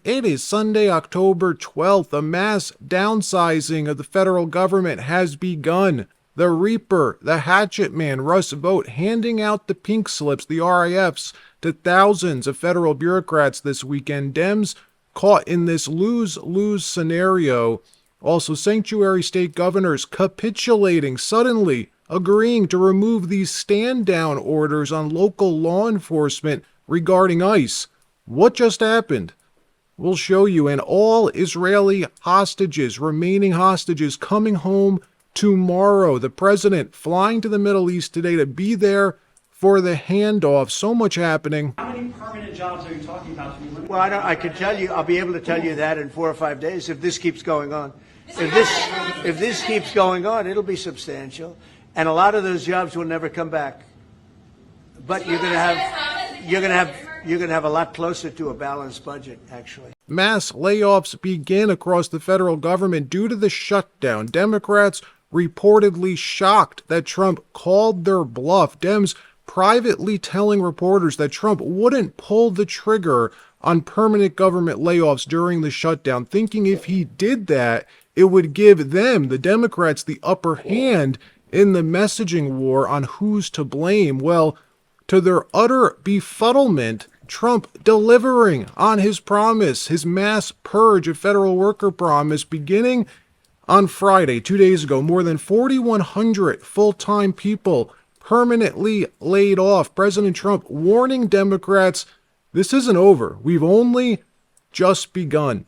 It is Sunday, October 12th. A mass downsizing of the federal government has begun. The Reaper, the Hatchet Man, Russ Vought, handing out the pink slips, the RIFs, to thousands of federal bureaucrats this weekend. Dems caught in this lose-lose scenario. Also, sanctuary state governors capitulating, suddenly agreeing to remove these stand-down orders on local law enforcement regarding ICE. What just happened? We'll show you. And all Israeli hostages, remaining hostages, coming home tomorrow. The president flying to the Middle East today to be there for the handoff. So much happening. How many permanent jobs are you talking about? Well, I can tell you, I'll be able to tell you that in 4 or 5 days if this keeps going on. If this keeps going on, it'll be substantial. And a lot of those jobs will never come back. But you're going to have a lot closer to a balanced budget, actually. Mass layoffs begin across the federal government due to the shutdown. Democrats reportedly shocked that Trump called their bluff. Dems privately telling reporters that Trump wouldn't pull the trigger on permanent government layoffs during the shutdown, thinking if he did that, it would give them, the Democrats, the upper hand in the messaging war on who's to blame. Well, to their utter befuddlement, Trump delivering on his promise, his mass purge of federal worker promise, beginning on Friday, 2 days ago. More than 4,100 full-time people permanently laid off. President Trump warning Democrats, this isn't over. We've only just begun.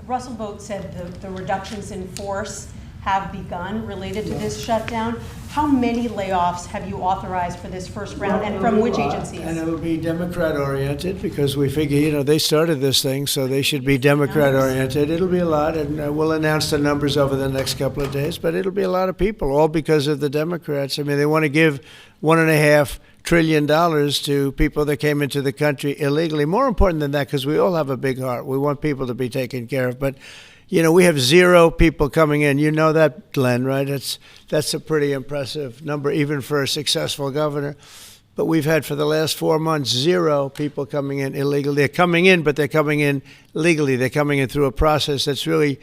Russell Vought said the reductions in force have begun related to this shutdown. How many layoffs have you authorized for this first round, and from which agencies? And it'll be Democrat-oriented because we figure, they started this thing, so they should be Democrat-oriented. It'll be a lot, and we'll announce the numbers over the next couple of days, but it'll be a lot of people, all because of the Democrats. I mean, they want to give $1.5 trillion to people that came into the country illegally. More important than that, because we all have a big heart. We want people to be taken care of, but we have 0 people coming in. You know that, Glenn, right? That's a pretty impressive number, even for a successful governor. But we've had for the last 4 months 0 people coming in illegally. They're coming in, but they're coming in legally. They're coming in through a process that's really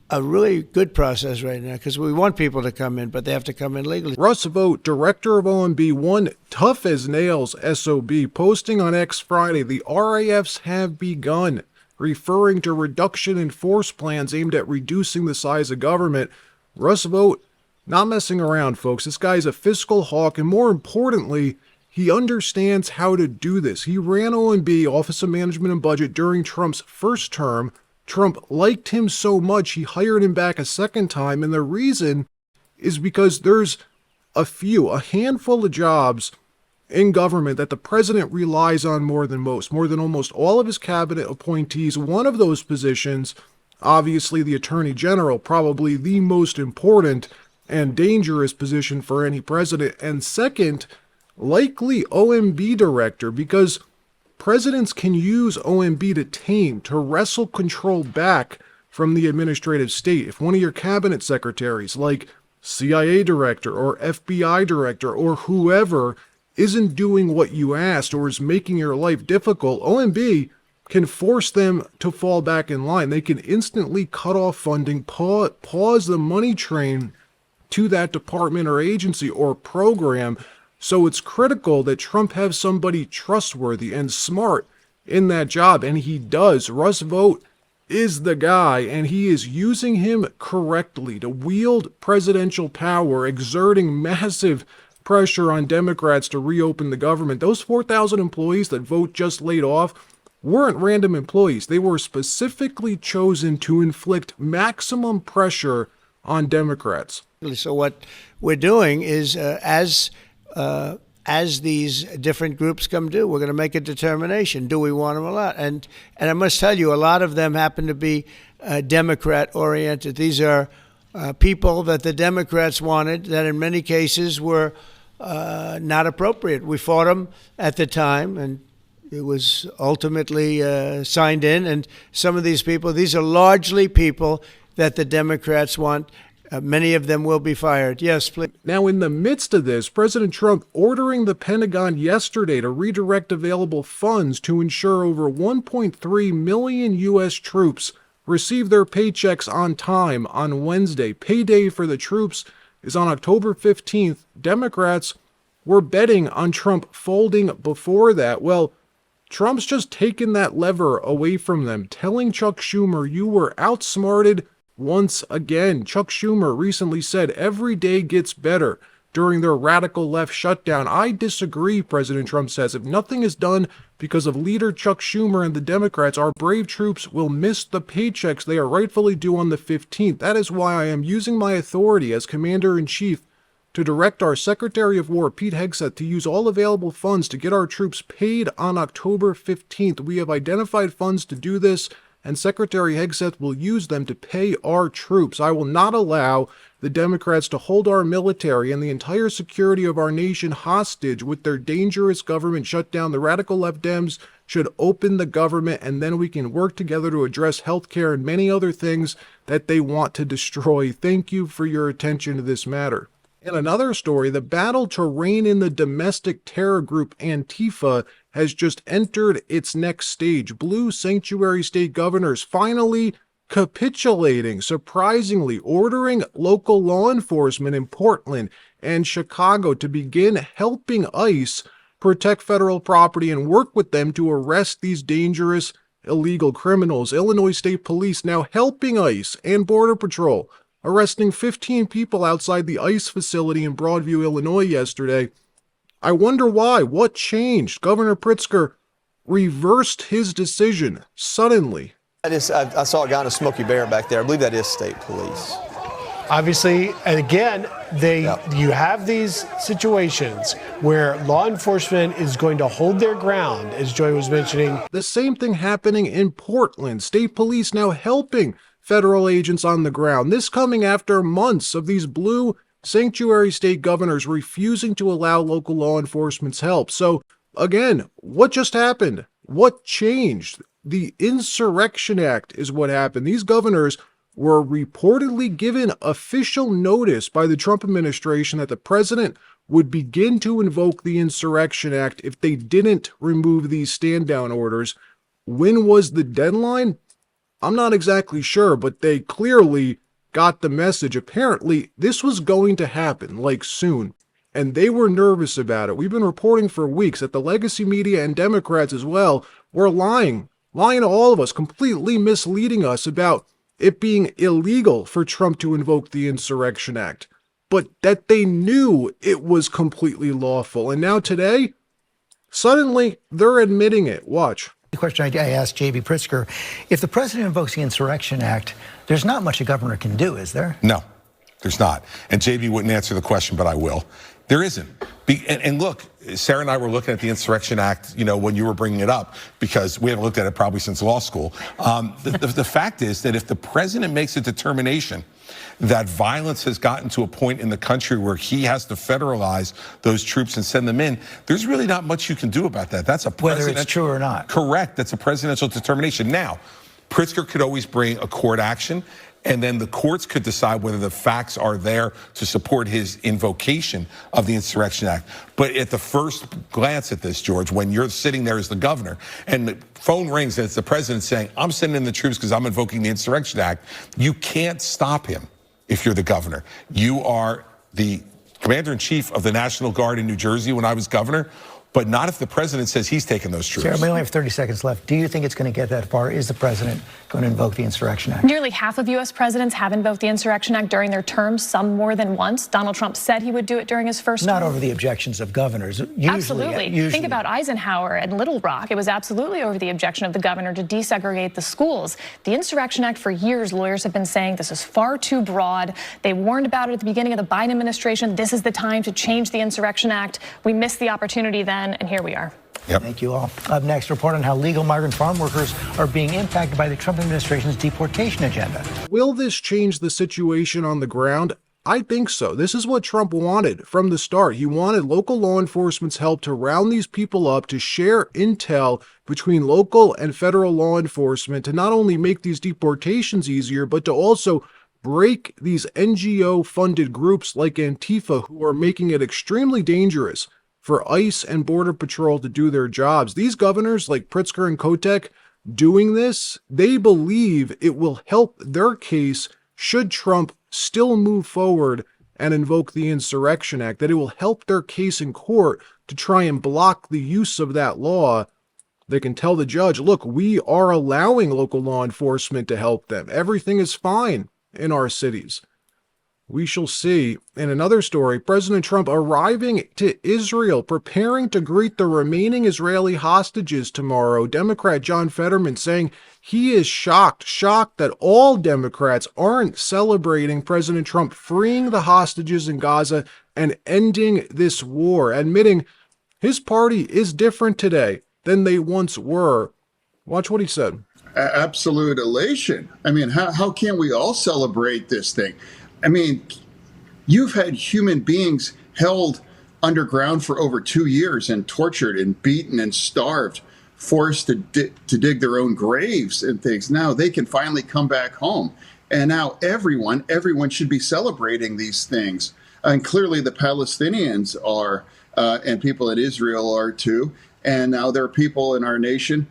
a really good process right now, because we want people to come in, but they have to come in legally. Russ Vought, director of OMB, one tough as nails SOB, posting on X Friday, the RAFs have begun, referring to reduction in force plans aimed at reducing the size of government. Russ Vought, not messing around, folks. This guy's a fiscal hawk, and more importantly, he understands how to do this. He ran OMB, Office of Management and Budget, during Trump's first term. Trump liked him so much, he hired him back a second time, and the reason is because there's a handful of jobs in government that the president relies on more than most, more than almost all of his cabinet appointees. One of those positions, obviously the attorney general, probably the most important and dangerous position for any president. And second, likely OMB director, because presidents can use OMB to tame, to wrestle control back from the administrative state. If one of your cabinet secretaries, like CIA director or FBI director or whoever, isn't doing what you asked or is making your life difficult, OMB can force them to fall back in line. They can instantly cut off funding, pause the money train to that department or agency or program. So it's critical that Trump have somebody trustworthy and smart in that job, and he does. Russ Vought is the guy, and he is using him correctly to wield presidential power, exerting massive pressure on Democrats to reopen the government. Those 4,000 employees that Vought just laid off weren't random employees. They were specifically chosen to inflict maximum pressure on Democrats. So what we're doing is, as these different groups come due, we're going to make a determination. Do we want them or not? And I must tell you, a lot of them happen to be Democrat-oriented. These are people that the Democrats wanted that in many cases were not appropriate. We fought them at the time, and it was ultimately signed in. And some of these people, these are largely people that the Democrats want Many of them will be fired. Yes, please. Now, in the midst of this, President Trump ordering the Pentagon yesterday to redirect available funds to ensure over 1.3 million U.S. troops receive their paychecks on time on Wednesday. Payday for the troops is on October 15th. Democrats were betting on Trump folding before that. Well, Trump's just taken that lever away from them, telling Chuck Schumer, "You were outsmarted once again." Chuck Schumer recently said every day gets better during their radical left shutdown. I disagree, President Trump says. If nothing is done because of leader Chuck Schumer and the Democrats, our brave troops will miss the paychecks they are rightfully due on the 15th. That is why I am using my authority as Commander-in-Chief to direct our Secretary of War, Pete Hegseth, to use all available funds to get our troops paid on October 15th. We have identified funds to do this, and Secretary Hegseth will use them to pay our troops. I will not allow the Democrats to hold our military and the entire security of our nation hostage with their dangerous government shutdown. The radical left Dems should open the government, and then we can work together to address health care and many other things that they want to destroy. Thank you for your attention to this matter. In another story, the battle to rein in the domestic terror group Antifa has just entered its next stage. Blue sanctuary state governors finally capitulating, surprisingly ordering local law enforcement in Portland and Chicago to begin helping ICE protect federal property and work with them to arrest these dangerous illegal criminals. Illinois State Police now helping ICE and Border Patrol, arresting 15 people outside the ICE facility in Broadview, Illinois yesterday. I wonder why. What changed? Governor Pritzker reversed his decision suddenly. I saw a guy in a Smoky Bear back there. I believe that is state police. Obviously, and again, you have these situations where law enforcement is going to hold their ground, as Joy was mentioning. The same thing happening in Portland. State police now helping federal agents on the ground. This coming after months of these blue sanctuary state governors refusing to allow local law enforcement's help. So again, what just happened? What changed? The Insurrection Act is what happened. These governors were reportedly given official notice by the Trump administration that the president would begin to invoke the Insurrection Act if they didn't remove these stand-down orders. When was the deadline? I'm not exactly sure, but they clearly got the message. Apparently, this was going to happen, like soon, and they were nervous about it. We've been reporting for weeks that the legacy media and Democrats as well were lying to all of us, completely misleading us about it being illegal for Trump to invoke the Insurrection Act, but that they knew it was completely lawful. And now today, suddenly, they're admitting it. Watch. The question I asked J.B. Pritzker, if the president invokes the Insurrection Act, there's not much a governor can do, is there? No, there's not. And J.B. wouldn't answer the question, but I will. There isn't. And look, Sarah and I were looking at the Insurrection Act, when you were bringing it up, because we haven't looked at it probably since law school. The fact is that if the president makes a determination that violence has gotten to a point in the country where he has to federalize those troops and send them in, there's really not much you can do about that. That's a whether it's true or not. Correct. That's a presidential determination. Now, Pritzker could always bring a court action, and then the courts could decide whether the facts are there to support his invocation of the Insurrection Act. But at the first glance at this, George, when you're sitting there as the governor and the phone rings and it's the president saying, I'm sending in the troops because I'm invoking the Insurrection Act, you can't stop him if you're the governor. You are the commander-in-chief of the National Guard in New Jersey when I was governor, but not if the president says he's taking those troops. Sarah, we only have 30 seconds left. Do you think it's going to get that far? Is the president going to invoke the Insurrection Act? Nearly half of U.S. presidents have invoked the Insurrection Act during their terms, some more than once. Donald Trump said he would do it during his first term. Not over the objections of governors. Absolutely. Think about Eisenhower and Little Rock. It was absolutely over the objection of the governor to desegregate the schools. The Insurrection Act, for years, lawyers have been saying this is far too broad. They warned about it at the beginning of the Biden administration. This is the time to change the Insurrection Act. We missed the opportunity then, and here we are. Yep. Thank you all. Up next, report on how legal migrant farm workers are being impacted by the Trump administration's deportation agenda. Will this change the situation on the ground? I think so. This is what Trump wanted from the start. He wanted local law enforcement's help to round these people up, to share intel between local and federal law enforcement, to not only make these deportations easier, but to also break these NGO-funded groups like Antifa, who are making it extremely dangerous for ICE and Border Patrol to do their jobs. These governors like Pritzker and Kotek doing this, they believe it will help their case should Trump still move forward and invoke the Insurrection Act, that it will help their case in court to try and block the use of that law. They can tell the judge, look, we are allowing local law enforcement to help them. Everything is fine in our cities. We shall see. In another story, President Trump arriving to Israel, preparing to greet the remaining Israeli hostages tomorrow. Democrat John Fetterman saying he is shocked that all Democrats aren't celebrating President Trump freeing the hostages in Gaza and ending this war, admitting his party is different today than they once were. Watch what he said. Absolute elation. I mean, how can we all celebrate this thing? I mean, you've had human beings held underground for over 2 years and tortured and beaten and starved, forced to dig their own graves and things. Now they can finally come back home. And now everyone should be celebrating these things. And clearly the Palestinians are, and people in Israel are too. And now there are people in our nation,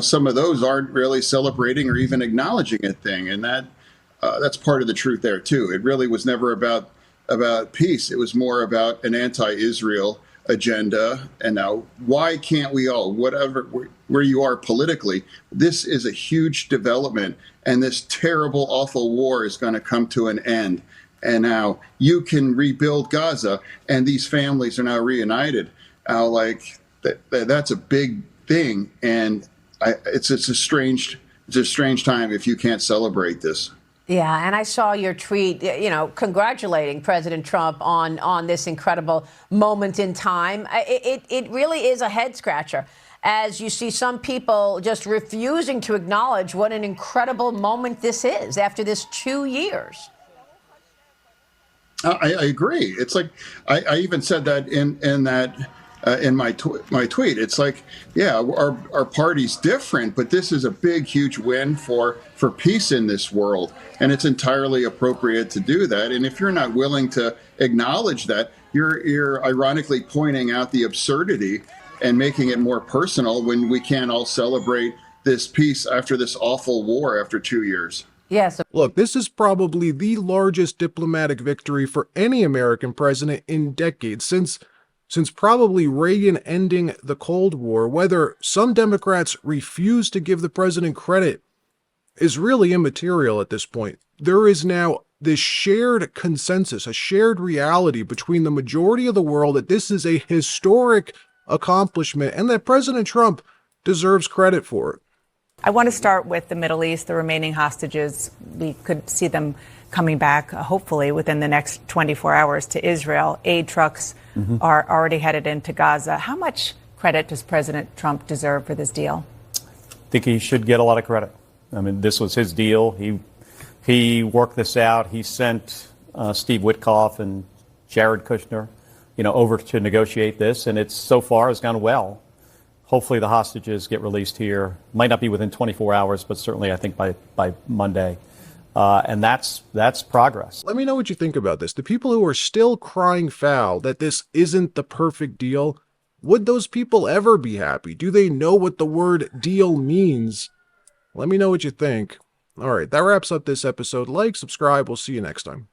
some of those aren't really celebrating or even acknowledging a thing. And that's part of the truth there too. It really was never about peace. It was more about an anti-Israel agenda. And now, why can't we all, whatever where you are politically, this is a huge development, and this terrible, awful war is going to come to an end. And now you can rebuild Gaza, and these families are now reunited. That's a big thing, and it's a strange time if you can't celebrate this. Yeah, and I saw your tweet, congratulating President Trump on this incredible moment in time. It really is a head scratcher, as you see some people just refusing to acknowledge what an incredible moment this is after this 2 years. I agree. It's like I even said that in my tweet. It's like, yeah, our party's different, but this is a big, huge win for peace in this world, and it's entirely appropriate to do that. And if you're not willing to acknowledge that, you're ironically pointing out the absurdity and making it more personal when we can't all celebrate this peace after this awful war after 2 years. Yes. Look, this is probably the largest diplomatic victory for any American president in decades, since probably Reagan ending the Cold War. Whether some Democrats refuse to give the president credit is really immaterial at this point. There is now this shared consensus, a shared reality between the majority of the world that this is a historic accomplishment and that President Trump deserves credit for it. I want to start with the Middle East, the remaining hostages. We could see them coming back, hopefully, within the next 24 hours to Israel. Aid trucks are already headed into Gaza. How much credit does President Trump deserve for this deal? I think he should get a lot of credit. I mean, this was his deal. He worked this out. He sent Steve Witkoff and Jared Kushner, over to negotiate this, and so far has gone well. Hopefully the hostages get released here. Might not be within 24 hours, but certainly I think by Monday. And that's progress. Let me know what you think about this. The people who are still crying foul that this isn't the perfect deal, would those people ever be happy? Do they know what the word deal means? Let me know what you think. All right, that wraps up this episode. Like, subscribe. We'll see you next time.